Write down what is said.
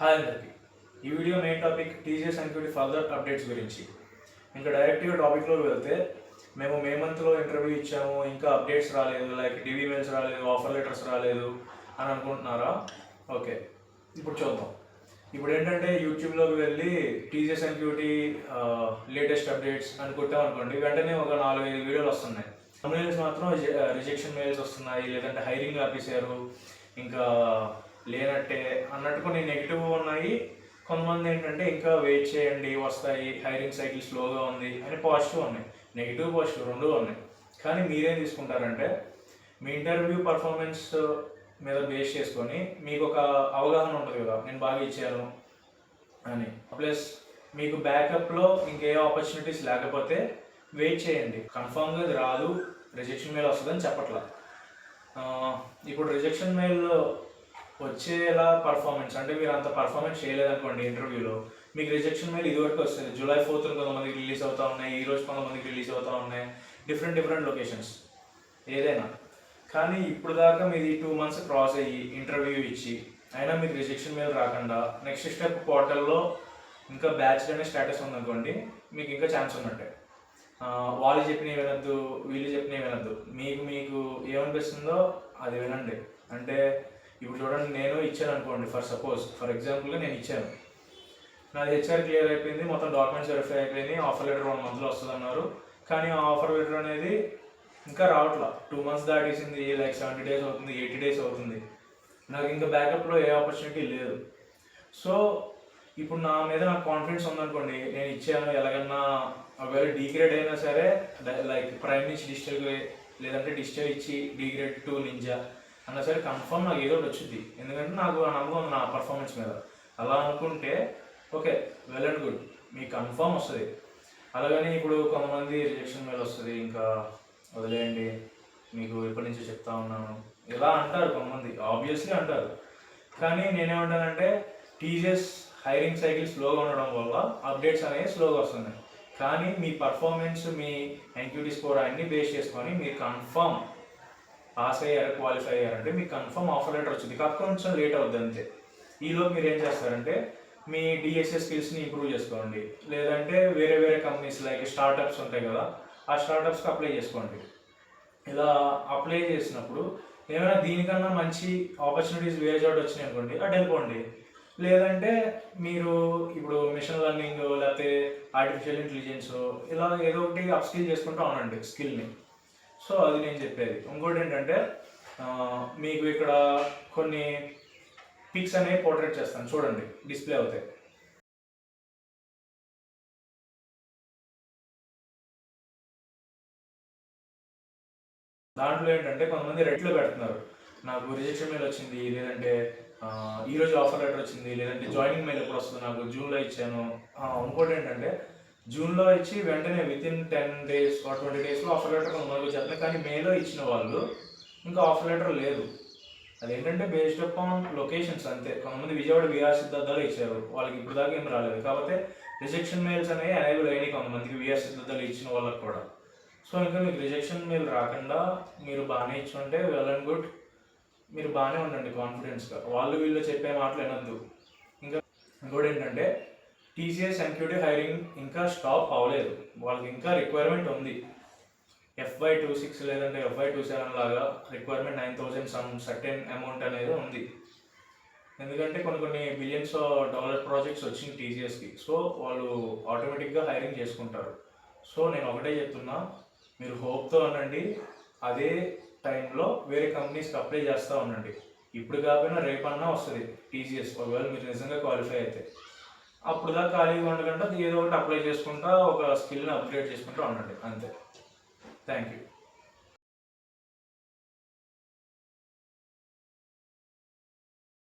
Hi అందరికి. ఈ video main topic TGS NQT further updates గురించి. ఇంకా డైరెక్ట్గా టాపిక్లోకి వెళ్తే మేము మే మంత్లో ఇంటర్వ్యూ ఇచ్చాము, ఇంకా అప్డేట్స్ రాలేదు, లైక్ డివి మెయిల్స్ రాలేదు, ఆఫర్ లెటర్స్ రాలేదు అని అనుకుంటున్నారా? ఓకే, ఇప్పుడు చూద్దాం. ఇప్పుడు ఏంటంటే యూట్యూబ్లోకి వెళ్ళి టీజీఎస్ ఎన్క్యూటీ లేటెస్ట్ అప్డేట్స్ అని కొట్టాం అనుకోండి, వెంటనే ఒక 4-5 వీడియోలు వస్తున్నాయి. మెయిల్స్ మాత్రం రిజెక్షన్ మెయిల్స్ వస్తున్నాయి, లేదంటే హైరింగ్ ఆపేశారు, ఇంకా లేనట్టే అన్నట్టు కొన్ని నెగిటివ్ ఉన్నాయి. కొంతమంది ఏంటంటే ఇంకా వెయిట్ చేయండి వస్తాయి, హైరింగ్ సైకిల్ స్లోగా ఉంది అని పాజిటివ్ ఉన్నాయి. నెగిటివ్ పాజిటివ్ రెండు ఉన్నాయి. కానీ మీరేం తీసుకుంటారంటే మీ ఇంటర్వ్యూ పర్ఫార్మెన్స్ మీద బేస్ చేసుకొని మీకు ఒక అవగాహన ఉంటుంది కదా, నేను బాగా ఇచ్చాను అని. ప్లస్ మీకు బ్యాకప్లో ఇంకే ఆపర్చునిటీస్ లేకపోతే వెయిట్ చేయండి. కన్ఫామ్గా ఇది రాదు, రిజెక్షన్ మెయిల్ వస్తుందని చెప్పట్లా. ఇప్పుడు రిజెక్షన్ మెయిల్ వచ్చేలా పర్ఫార్మెన్స్ అంటే మీరు అంత పర్ఫార్మెన్స్ చేయలేదనుకోండి ఇంటర్వ్యూలో, మీకు రిజెక్షన్ మెయిల్ ఇదివరకు వస్తుంది. జూలై 4th కొంతమందికి రిలీజ్ అవుతూ ఉన్నాయి, ఈరోజు కొంతమందికి రిలీజ్ అవుతూ ఉన్నాయి, డిఫరెంట్ లొకేషన్స్ ఏదైనా. కానీ ఇప్పుడు దాకా మీది 2 months క్రాస్ అయ్యి ఇంటర్వ్యూ ఇచ్చి అయినా మీకు రిజెక్షన్ మెయిల్ రాకుండా నెక్స్ట్ స్టెప్ పోర్టల్లో ఇంకా బ్యాచ్ అనే స్టేటస్ ఉందనుకోండి, మీకు ఇంకా ఛాన్స్ ఉన్నట్టే. వాళ్ళు చెప్పినవి వినొద్దు, వీళ్ళు చెప్పినవి వినొద్దు, మీకు ఏమనిపిస్తుందో అది వినండి. అంటే ఇప్పుడు చూడండి, నేను ఇచ్చాను అనుకోండి, ఫర్ ఎగ్జాంపుల్గా నేను ఇచ్చాను, నాది హెచ్ఆర్ క్లియర్ అయిపోయింది, మొత్తం డాక్యుమెంట్స్ వెరిఫై అయిపోయింది, ఆఫర్ లెటర్ 1 monthలో వస్తుంది అన్నారు. కానీ ఆ ఆఫర్ లెటర్ అనేది ఇంకా రావట్లా. 2 months దాటేసింది, లైక్ 70 days అవుతుంది, 80 days అవుతుంది. నాకు ఇంకా బ్యాకప్లో ఏ ఆపర్చునిటీ లేదు. సో ఇప్పుడు నా మీద నాకు కాన్ఫిడెన్స్ ఉందనుకోండి, నేను ఇచ్చాను ఎలాగన్నా, ఒకవేళ డిగ్రేడ్ అయినా సరే, లైక్ ప్రైమ్ నుంచి డిజిటల్, లేదంటే డిజిటల్ ఇచ్చి డిగ్రేడ్ టు నింజా అన్నా సరే కన్ఫర్మ్ నాకు ఏదో ఒకటి వచ్చింది. ఎందుకంటే నాకు ఆ నమ్మకం ఉంది నా పర్ఫార్మెన్స్ మీద. అలా అనుకుంటే ఓకే, వెల్ అండ్ గుడ్, మీకు కన్ఫర్మ్ వస్తుంది. అలాగని ఇప్పుడు కొంతమంది రిజెక్షన్ మెయిల్ వస్తుంది ఇంకా వదిలేయండి, మీకు ఇప్పటి నుంచి చెప్తా ఉన్నాను ఇలా అంటారు కొంతమంది, ఆబ్వియస్లీ అంటారు. కానీ నేనేమంటానంటే టీజీఎస్ హైరింగ్ సైకిల్ స్లోగా ఉండడం వల్ల అప్డేట్స్ అనేవి స్లోగా వస్తున్నాయి. కానీ మీ పర్ఫార్మెన్స్, మీ ఎన్క్యూటీ స్కోర్ అన్నీ బేస్ చేసుకొని మీరు కన్ఫర్మ్ పాస్ అయ్యారు, క్వాలిఫై అయ్యారంటే మీకు కన్ఫర్మ్ ఆఫర్ లెటర్ వచ్చింది. కాకపోతే కొంచెం లేట్ అవుద్ది అంతే. ఈలోపు మీరు ఏం చేస్తారంటే మీ డిఎస్ఏ స్కిల్స్ని ఇంప్రూవ్ చేసుకోండి, లేదంటే వేరే కంపెనీస్ లైక్ స్టార్టప్స్ ఉంటాయి కదా, ఆ స్టార్టప్స్కి అప్లై చేసుకోండి. ఇలా అప్లై చేసినప్పుడు ఏమైనా దీనికన్నా మంచి ఆపర్చునిటీస్ వేరే చోట వచ్చినాయి అనుకోండి, అటు వెళ్ళిపోండి. లేదంటే మీరు ఇప్పుడు మిషన్ లెర్నింగ్ లేకపోతే ఆర్టిఫిషియల్ ఇంటెలిజెన్స్ ఇలా ఏదో ఒకటి అప్స్కిల్ చేసుకుంటూ ఉండండి స్కిల్ని. సో అది నేను చెప్పేది. ఇంకోటి ఏంటంటే మీకు ఇక్కడ కొన్ని పిక్స్ అనేవి పోర్ట్రేట్ చేస్తాను, చూడండి, డిస్ప్లే అవుతాయి. దాంట్లో ఏంటంటే కొంతమంది రెట్లో పెడుతున్నారు, నాకు రిజెక్షన్ మెయిల్ వచ్చింది, లేదంటే ఈరోజు ఆఫర్ లెటర్ వచ్చింది, లేదంటే జాయినింగ్ మెయిల్ ఎప్పుడు వస్తుంది, నాకు జూన్లో ఇచ్చాను. ఇంకోటి ఏంటంటే జూన్లో ఇచ్చి వెంటనే వితిన్ 10 days or 20 daysలో ఆఫర్ లెటర్ కొంతమంది వచ్చేస్తున్నాయి. కానీ మేలో ఇచ్చిన వాళ్ళు ఇంకా ఆఫర్ లెటర్ లేదు. అదేంటంటే బేస్డ్ అపాన్ లొకేషన్స్ అంతే. కొంతమంది విజయవాడ విఆర్ సిద్ధార్థలో ఇచ్చారు, వాళ్ళకి ఇప్పుడు దాకా ఏం రాలేదు. కాకపోతే రిజెక్షన్ మెయిల్స్ అనేవి ఎనేబుల్ అయినాయి కొంతమందికి విఆర్ సిద్ధార్థలో ఇచ్చిన వాళ్ళకి కూడా. సో ఇంకా మీకు రిజెక్షన్ మెయిల్ రాకుండా మీరు బాగానే ఇచ్చుంటే వెల్ అండ్ గుడ్, మీరు బాగానే ఉండండి కాన్ఫిడెన్స్గా. వాళ్ళు వీళ్ళు చెప్పే మాటలు వినొద్దు. ఇంకా ఇంకోటి ఏంటంటే టీసీఎస్ ఎన్క్యూటీ హైరింగ్ ఇంకా స్టాప్ అవ్వలేదు, వాళ్ళకి ఇంకా రిక్వైర్మెంట్ ఉంది. FY26 లేదంటే FY27 లాగా రిక్వైర్మెంట్ 9,000 సమ్ సర్టెన్ అమౌంట్ అనేది ఉంది. ఎందుకంటే కొన్ని బిలియన్స్ డాలర్ ప్రాజెక్ట్స్ వచ్చింది టీసీఎస్కి. సో వాళ్ళు ఆటోమేటిక్గా హైరింగ్ చేసుకుంటారు. సో నేను ఒకటే చెప్తున్నా, మీరు హోప్తో ఉండండి. అదే టైంలో వేరే కంపెనీస్కి అప్లై చేస్తూ ఉండండి. ఇప్పుడు కాకపోయినా రేపన్నా వస్తుంది టీసీఎస్, ఒకవేళ మీరు నిజంగా క్వాలిఫై అయితే. అప్పుడు దాకా ఖాళీగా ఉండకుండా ఏదో ఒకటి అప్లై చేసుకుంటా ఒక స్కిల్ని అప్గ్రేడ్ చేసుకుంటూ ఉండండి అంతే. Thank you.